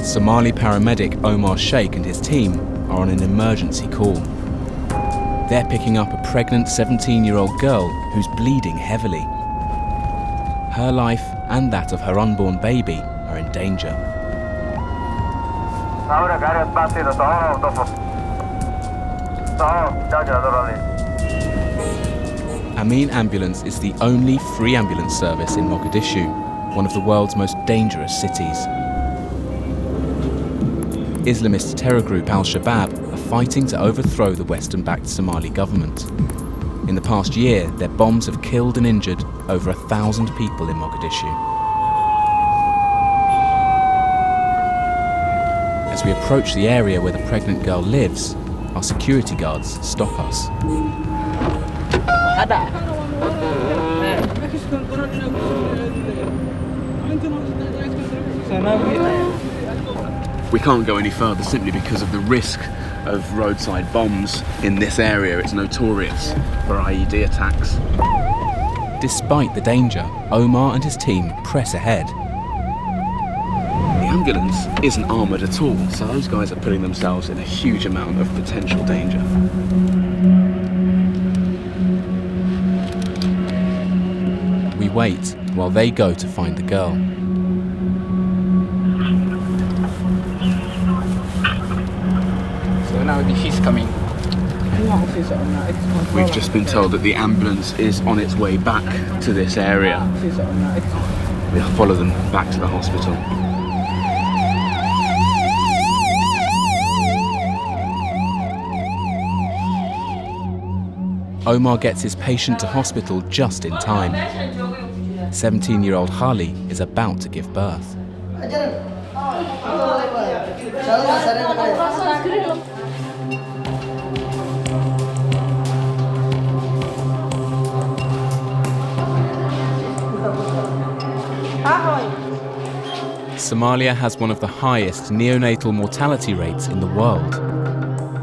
Somali paramedic Omar Sheikh and his team are on an emergency call. They're picking up a pregnant 17-year-old girl who's bleeding heavily. Her life and that of her unborn baby are in danger. Aamin Ambulance is the only free ambulance service in Mogadishu, one of the world's most dangerous cities. Islamist terror group Al-shabaab are fighting to overthrow the Western-backed Somali government. In the past year, their bombs have killed and injured over 1,000 people in Mogadishu. As we approach the area where the pregnant girl lives, our security guards stop us. We can't go any further simply because of the risk of roadside bombs in this area. It's notorious for IED attacks. Despite the danger, Omar and his team press ahead. The ambulance isn't armoured at all, so those guys are putting themselves in a huge amount of potential danger. We wait while they go to find the girl. So now she's coming. We've just been told that the ambulance is on its way back to this area. We'll follow them back to the hospital. Omar gets his patient to hospital just in time. 17-year-old Hali is about to give birth. Somalia has one of the highest neonatal mortality rates in the world,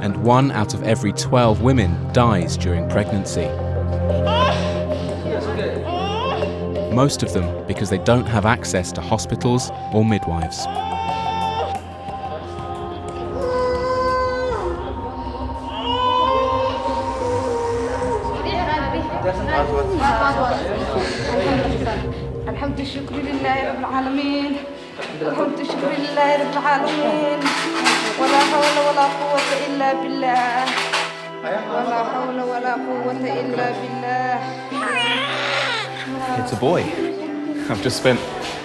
and 1 out of every 12 women dies during pregnancy. Most of them because they don't have access to hospitals or midwives. الحمد الشكر لله رب العالمين الحمد الشكر لله رب العالمين ولا حول ولا قوة إلا بالله ولا حول ولا قوة إلا بالله. It's a boy. I've just spent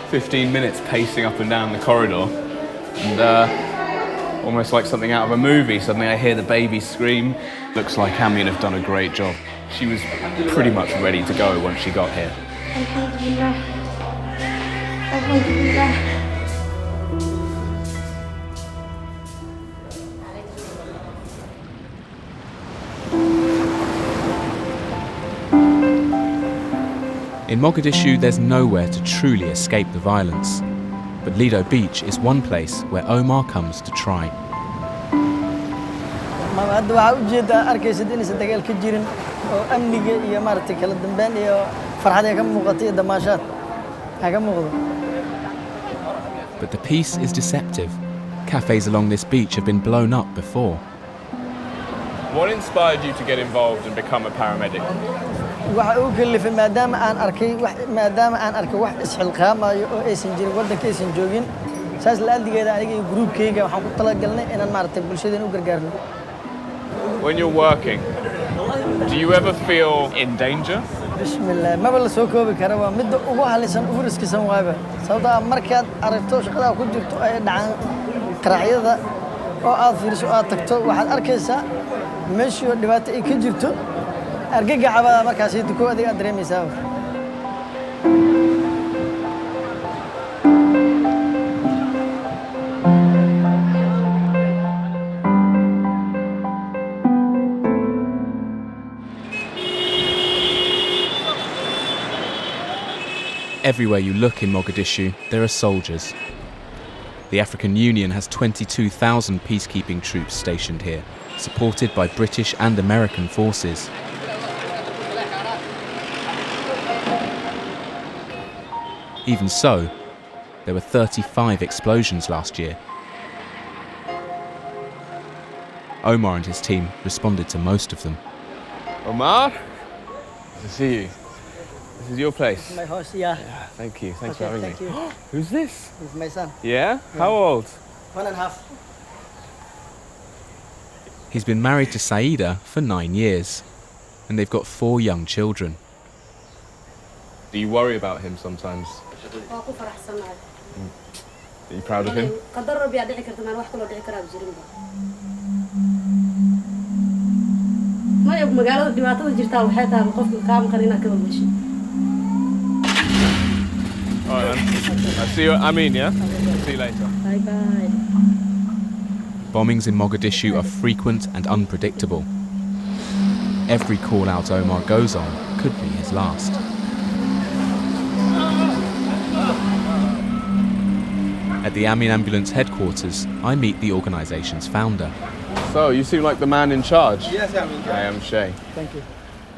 15 minutes pacing up and down the corridor, and almost like something out of a movie, suddenly I hear the baby scream. Looks like Aamin have done a great job. She was pretty much ready to go once she got here. Alhamdulillah. Alhamdulillah. In Mogadishu, there's nowhere to truly escape the violence. But Lido Beach is one place where Omar comes to try. But the peace is deceptive. Cafes along this beach have been blown up before. What inspired you to get involved and become a paramedic? When you're working, do you ever feel in danger? Bismillah, ma bala soo koobi kara waa mid ugu halisan ugu riskisan waaba sababta markaad aragto shaqada ku jirto ay dhacaan qaraxyada oo aad fiiriso aad tagto waxaad arkaysaa meeshii dhibaato ay ka jirto argagaxaba markaas ay ku adiga dareemaysaa. Everywhere you look in Mogadishu, there are soldiers. The African Union has 22,000 peacekeeping troops stationed here, supported by British and American forces. Even so, there were 35 explosions last year, Omar and his team responded to most of them. Omar? Good to see you. This is your place. My house, yeah. Thank you. Thanks for having thank me. you. Who's this? It's my son. Yeah? How old? 1.5. He's been married to Saida for 9 years, and they've got 4 young children. Do you worry about him sometimes? Are you proud of him? Alright then. I'll see you at Aamin, yeah? See you later. Bye-bye. Bombings in Mogadishu are frequent and unpredictable. Every call-out Omar goes on could be his last. At the Aamin ambulance headquarters, I meet the organisation's founder. So, you seem like the man in charge. Yes, Aamin. I am Seyi. Thank you.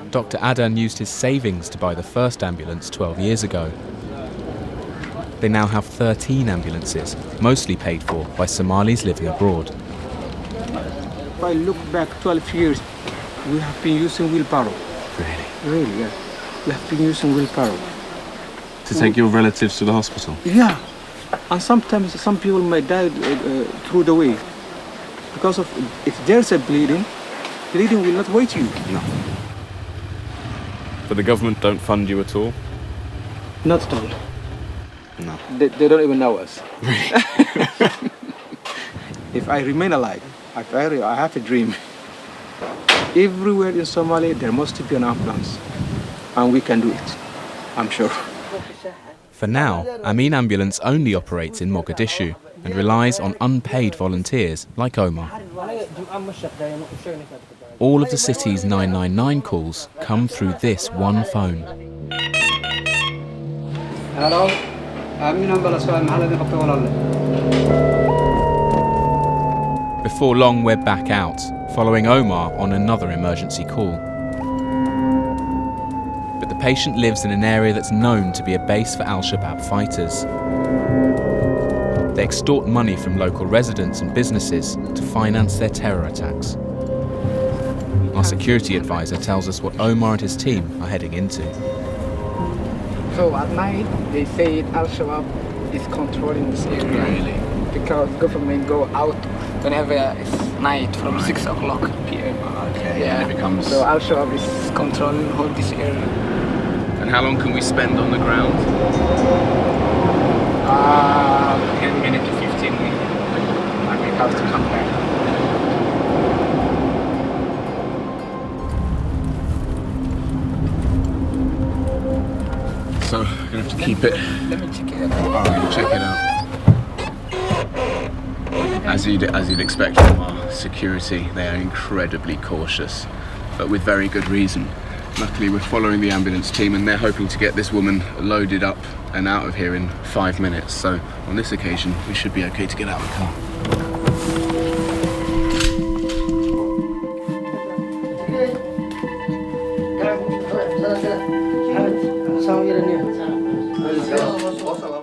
Dr. Adan used his savings to buy the first ambulance 12 years ago. They now have 13 ambulances, mostly paid for by Somalis living abroad. If I look back 12 years, we have been using wheelbarrow. Really? Really, yeah. We have been using wheelbarrow. To take your relatives to the hospital? Yeah. And sometimes some people may die through the way. Because of if there's a bleeding will not wait you. No. But the government don't fund you at all? Not at all. No. They don't even know us. If I remain alive, I have a dream. Everywhere in Somalia, there must be an ambulance. And we can do it, I'm sure. For now, Aamin Ambulance only operates in Mogadishu and relies on unpaid volunteers like Omar. All of the city's 999 calls come through this one phone. Hello? Before long, we're back out, following Omar on another emergency call. But the patient lives in an area that's known to be a base for Al-shabaab fighters. They extort money from local residents and businesses to finance their terror attacks. Our security advisor tells us what Omar and his team are heading into. So at night, they say Al-shabaab is controlling this area. Really? Because government go out whenever it's night from 6 o'clock p.m. Okay, Yeah. and it becomes... So Al-shabaab is controlling whole this area. And how long can we spend on the ground? 10 minutes to 15 minutes. And we have to come back. So, we're going to have to keep it. Let me check it out. Oh, we'll check it out. As you'd expect from our security, they are incredibly cautious, but with very good reason. Luckily, we're following the ambulance team and they're hoping to get this woman loaded up and out of here in 5 minutes. So, on this occasion, we should be okay to get out of the car.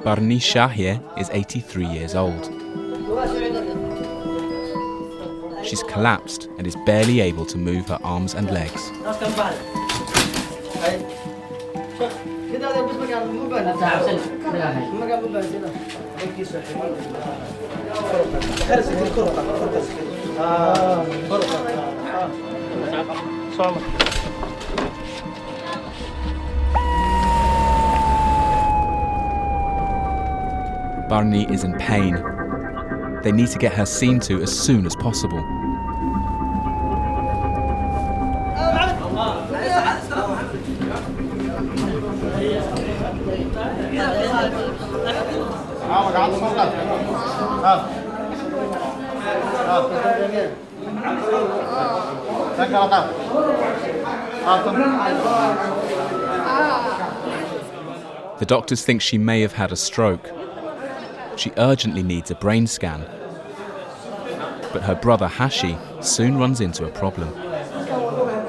Barni Shahir is 83 years old. She's collapsed and is barely able to move her arms and legs. Barni is in pain. They need to get her seen to as soon as possible. The doctors think she may have had a stroke. She urgently needs a brain scan. But her brother Hashi soon runs into a problem.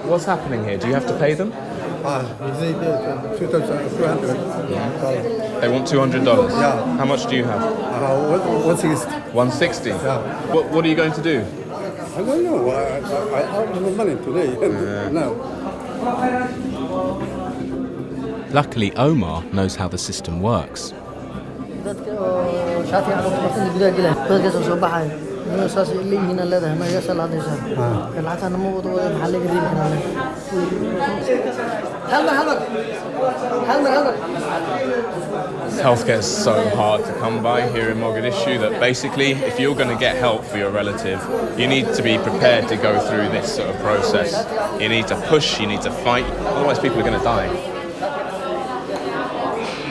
What's happening here? Do you have to pay them? They need 200. They want $200? Yeah. How much do you have? 160. 160? Yeah. What are you going to do? I don't know. I have no money today. No. Luckily, Omar knows how the system works. dadka oo shaatiga caafimaadka gudaha galay dadkaas oo soo baxay inuu saas leeyihiin leedahay ma iga salaadaysan lacagta ma wado maxaa laga reebi karaa Healthcare is so hard to come by here in Mogadishu that basically, if you're going to get help for your relative, you need to be prepared to go through this sort of process. You need to push, you need to fight, otherwise people are going to die.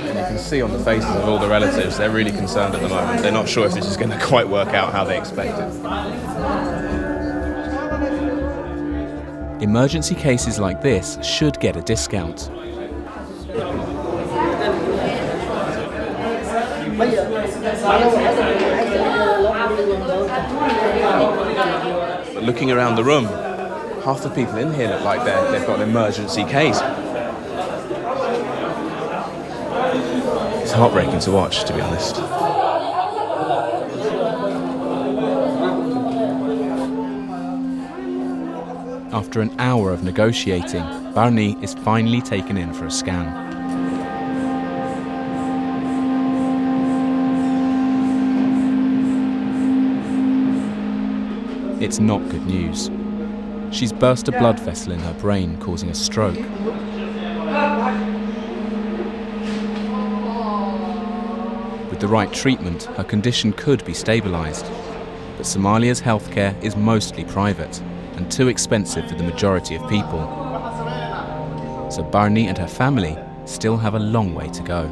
And you can see on the faces of all the relatives, they're really concerned at the moment. They're not sure if this is going to quite work out how they expected. Emergency cases like this should get a discount. But looking around the room, half the people in here look like they've got an emergency case. It's heartbreaking to watch, to be honest. After an hour of negotiating, Barney is finally taken in for a scan. It's not good news. She's burst a blood vessel in her brain, causing a stroke. With the right treatment, her condition could be stabilised. But Somalia's healthcare is mostly private and too expensive for the majority of people. So Barney and her family still have a long way to go.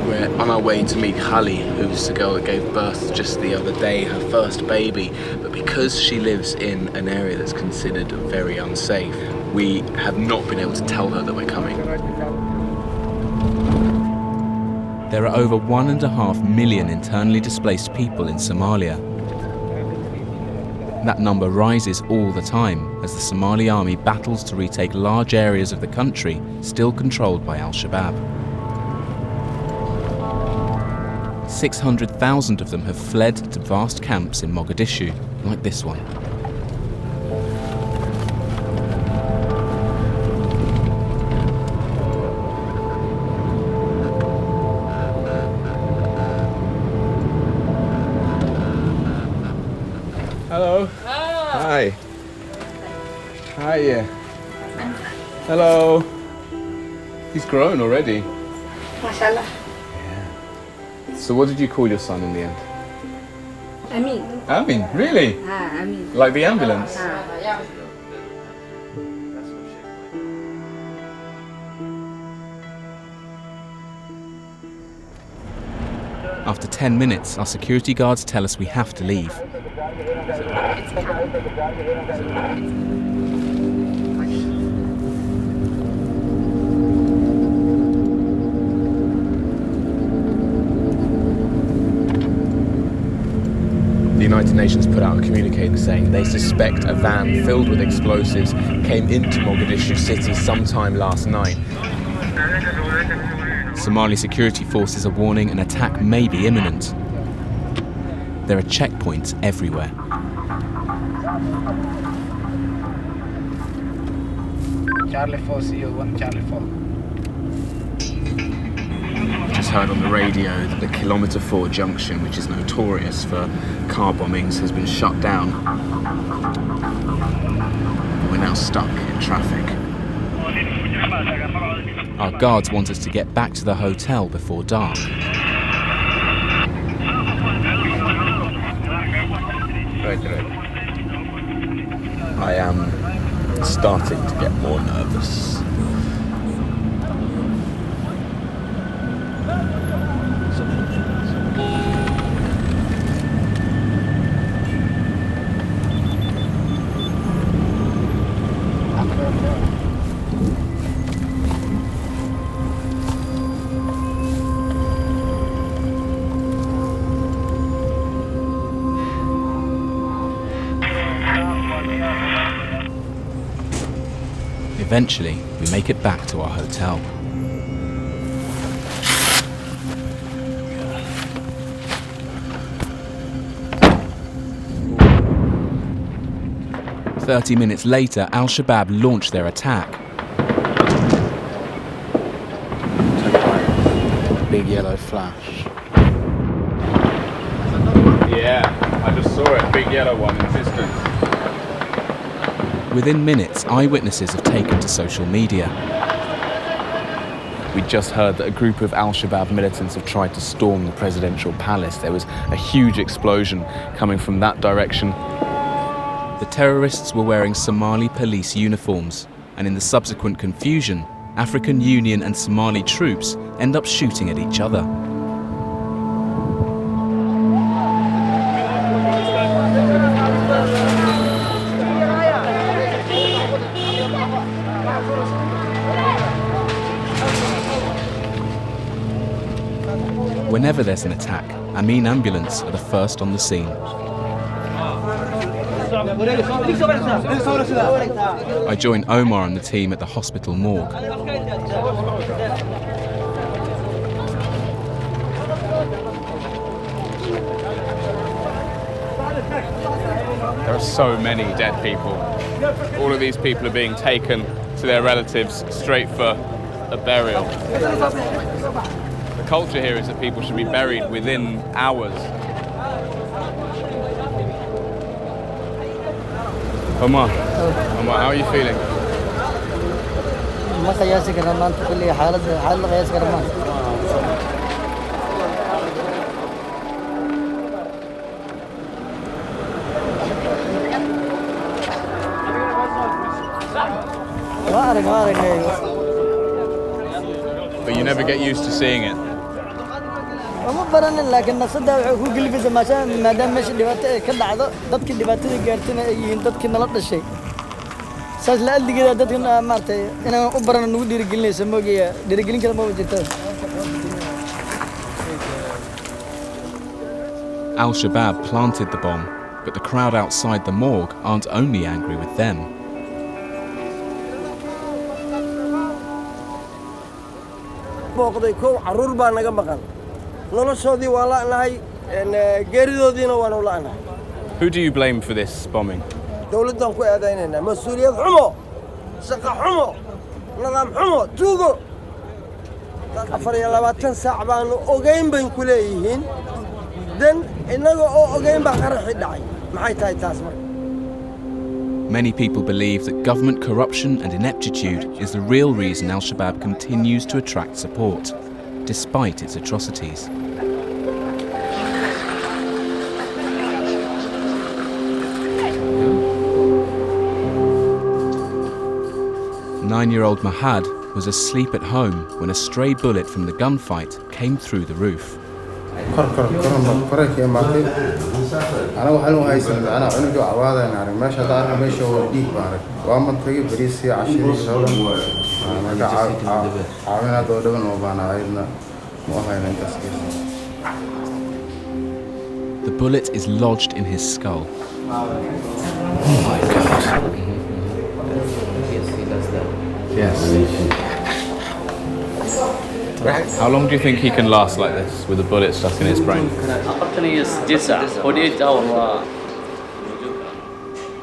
We're on our way to meet Khali, who's the girl that gave birth just the other day, her first baby. But because she lives in an area that's considered very unsafe, we have not been able to tell her that we're coming. There are over 1.5 million internally displaced people in Somalia. That number rises all the time as the Somali army battles to retake large areas of the country still controlled by Al-shabaab. 600,000 of them have fled to vast camps in Mogadishu, like this one. Hello. Hi. Hiya. Hello. He's grown already. MashaAllah. So what did you call your son in the end? Aamin. Aamin, really? Aamin. Like the ambulance? After 10 minutes, our security guards tell us we have to leave. The United Nations put out a communique saying they suspect a van filled with explosives came into Mogadishu city sometime last night. Somali security forces are warning an attack may be imminent. There are checkpoints everywhere. Charlie 4, CO1, Charlie 4. Just heard on the radio that the Kilometre 4 junction, which is notorious for car bombings, has been shut down. We're now stuck in traffic. Our guards want us to get back to the hotel before dark. Right. I am starting to get more nervous. Eventually, we make it back to our hotel. "30 minutes later, Al-shabaab launched their attack. Big yellow flash. Yeah, I just saw it, big yellow one in distance. Within minutes, eyewitnesses have taken to social media. We just heard that a group of Al-shabaab militants have tried to storm the presidential palace. There was a huge explosion coming from that direction. The terrorists were wearing Somali police uniforms, and in the subsequent confusion, African Union and Somali troops end up shooting at each other. Whenever there's an attack, Aamin ambulance are the first on the scene. I join Omar and the team at the hospital morgue. There are so many dead people. All of these people are being taken to their relatives straight for a burial. The culture here is that people should be buried within hours. Omar, how are you feeling? ما قياسي كرمان كل حالة قياس كرمان. But you never get used to seeing it. ما برنا لكن نصدق هو قلبي زي ما كان ما دام ماشي دبته كل عضو ضد كل دبته قارتنا يندد كنا لا شيء ساز لا اللي كذا ضد كنا مارتي أنا أبرنا نقول ديرجلني سموجي ديرجلين كلام ما بجتة. Al-shabaab planted the bomb, but the crowd outside the morgue aren't only angry with them. Who do you blame for this bombing? Many people believe that government corruption and ineptitude is the real reason Al-shabaab continues to attract support, despite its atrocities. Nine-year-old Mahad was asleep at home when a stray bullet from the gunfight came through the roof. The bullet is lodged in his skull. Oh my God. Yes. How long do you think he can last like this with a bullet stuck in his brain?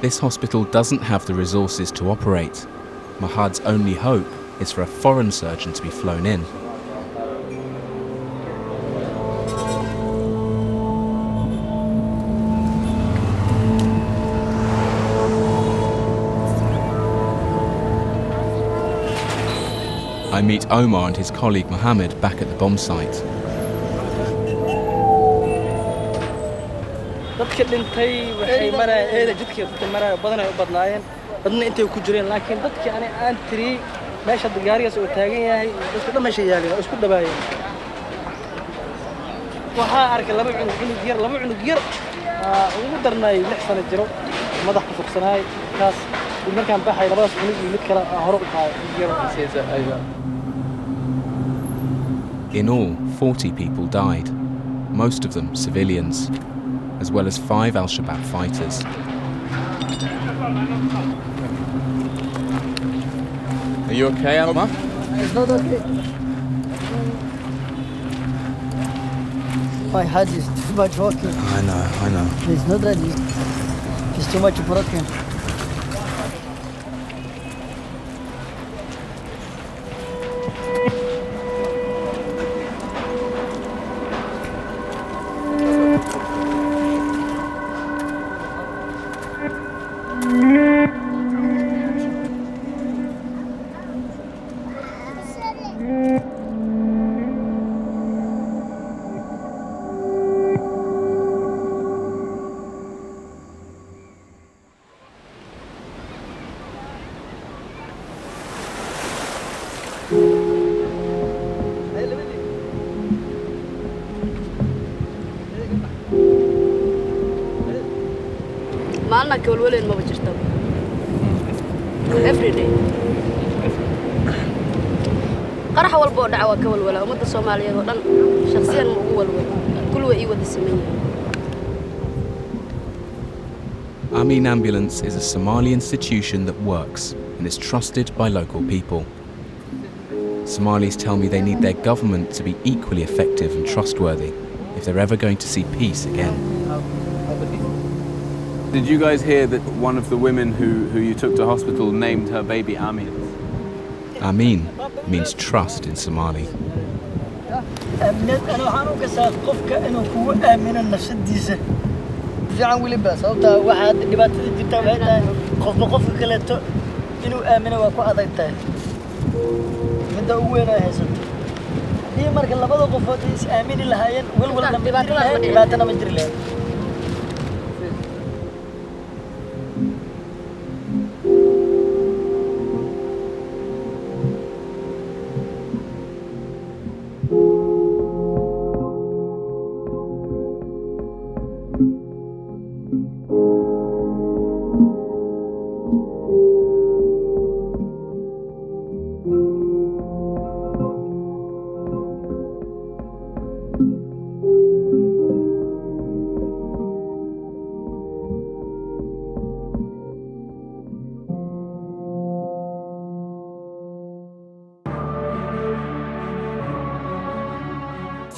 This hospital doesn't have the resources to operate. Mahad's only hope is for a foreign surgeon to be flown in. I meet Omar and his colleague Mohammed back at the bomb site. dadka dhintay waxay marayeen jidkii dadka maray badan ay u badnaayeen badna intay ku jireen laakiin dadkii aan tiri meesha gaarigaas oo taagan yahay dadka dhamashay yaaleen isku dhabaayeen waxa arkay laba cunug yar ugu darnay 6 sano jiro madax ku fuqsanaay kaas markaan baxay labadaas cunug iyo mid kale hore u qaaday. In all, 40 people died, most of them civilians, as well as 5 Al-shabaab fighters. Are you okay, Alma? It's not okay. My head is too much walking. I know. It's not ready. It's too much broken. maalna kawalwaleen maba jirto every day qarax walba oo dhaca waa kawalwala ummadda Soomaaliyeed oo dhan shakhsiyan ma ugu walwal kullu way wada sameeyeen. Aamin Ambulance is a Somali institution that works and is trusted by local people. Somalis tell me they need their government to be equally effective and trustworthy if they're ever going to see peace again. Did you guys hear that one of the women who you took to hospital named her baby Aamin? Aamin means trust in Somali. fiican waliba sababta waxa dhibaatada jirta waxay tahay qofka kale inuu aamino waa ku adag tahay midda ugu weyn ay haysato hadii marka labada qofood is aamini lahaayeen walwalna dhibaatana ma jiri lahayn.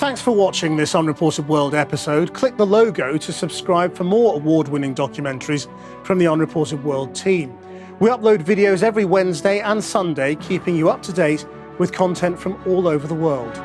Thanks for watching this Unreported World episode. Click the logo to subscribe for more award-winning documentaries from the Unreported World team. We upload videos every Wednesday and Sunday, keeping you up to date with content from all over the world.